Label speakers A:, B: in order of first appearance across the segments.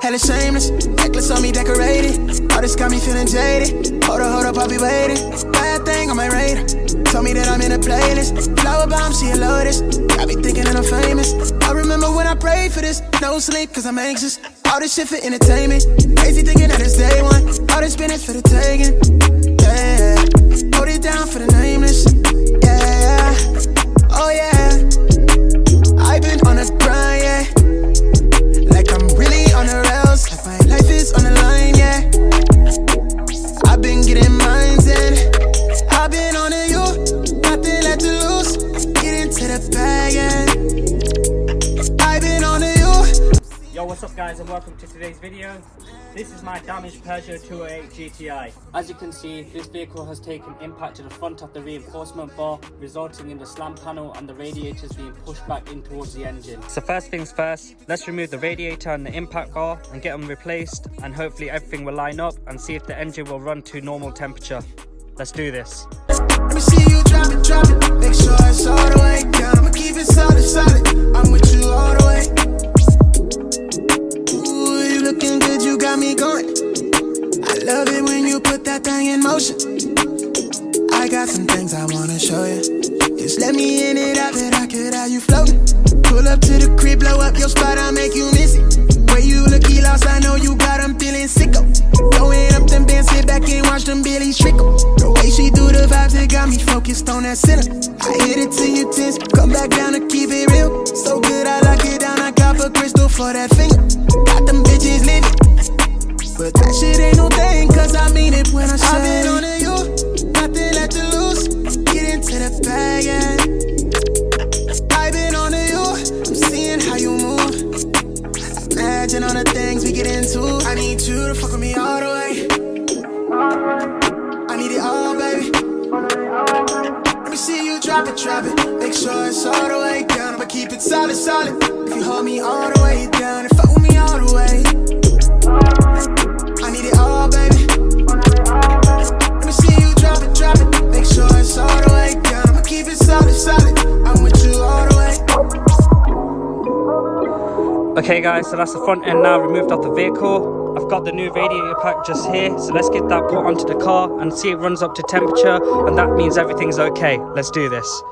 A: hella shameless. Necklace on me decorated. All this got me feeling jaded. Hold up, I'll be waiting. Bad thing on my radar. Told me that I'm in a playlist. Flower bomb, she a lotus. Got me thinking that I'm famous. I remember when I prayed for this. No sleep, cause I'm anxious. All this shit for entertainment. Crazy thinking that it's day one. All this business for the taking. Yeah. Hold it down for the nameless. Yeah. Oh yeah. I've been on a grind, yeah. Like I'm really on the rails. Like my life is on the line, yeah. I've been getting mines in. I've been on to you. Nothing left to lose. Get into the bag, yeah. I've been on to you.
B: Yo, what's up guys, and welcome to today's video. This is my damaged Peugeot 208 GTI. As you can see, this vehicle has taken impact to the front of the reinforcement bar, resulting in the slam panel and the radiators being pushed back in towards the engine. So first things first, let's remove the radiator and the impact bar and get them replaced, and hopefully everything will line up and see if the engine will run to normal temperature. Let's do this.
A: Let me see you drop it. Make sure it's all the way down. I'ma keep it solid. I'm with you all the way. Looking good, you got me going. I love it when you put that thing in motion. I got some things I wanna show you. Just let me in it, I bet I could have you floating. Pull up to the crib, blow up your spot, I'll make you miss it. Where you looky lost, I know you got them feeling sicko. Throwing up them bands, sit back and watch them Billies trickle. The way she do the vibes, it got me focused on that center. I hit it till you tense, come back down to keep it real. So good, I lock it down, I got a crystal for that finger. Got them bitches living, but that shit ain't no thing, cause I mean it when I say I've been on to you, nothing left to lose. Get into the bag, yeah. I've been on to you, I'm seeing how you move. Imagine all the things we get into. I need you to fuck with me all the way. I need it all, baby. Let me see you drop it. Make sure it's all the way down. I'ma keep it solid. If you hold me all the way down and fuck with me all the way. I need it all, baby. Let me see you drop it. Make sure it's all the way down. I'ma keep it solid. I'm with you all the way.
B: Okay guys, so that's the front end now removed off the vehicle. I've got the new radiator pack just here, so let's get that put onto the car and see it runs up to temperature, and that means everything's okay. Let's do this.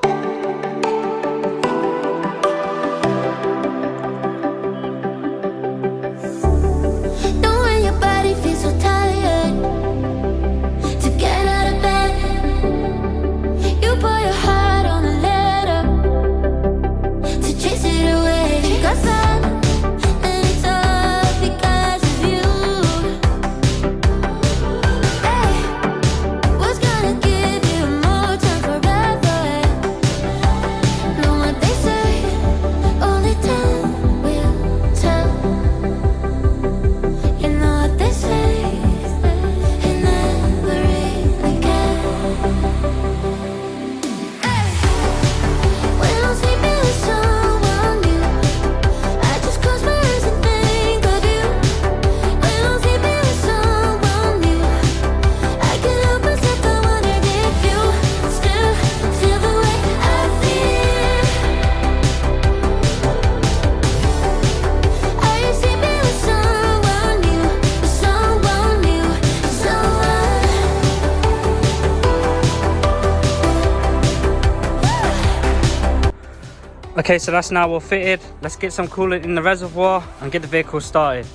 B: Okay, so that's now all fitted. Let's get some coolant in the reservoir and get the vehicle started.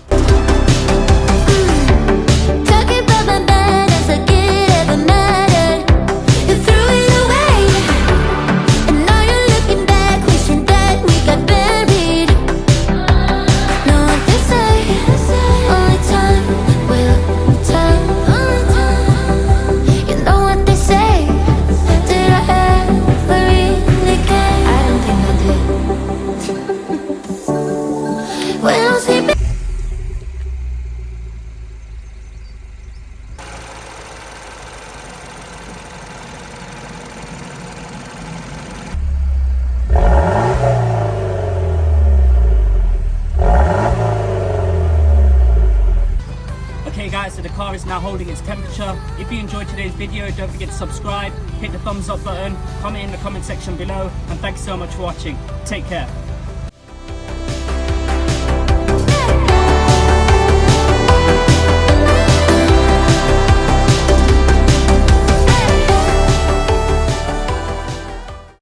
B: Guys, so the car is now holding its temperature. If you enjoyed today's video, don't forget to subscribe, hit the thumbs up button, comment in the comment section below, and thanks so much for watching. Take care.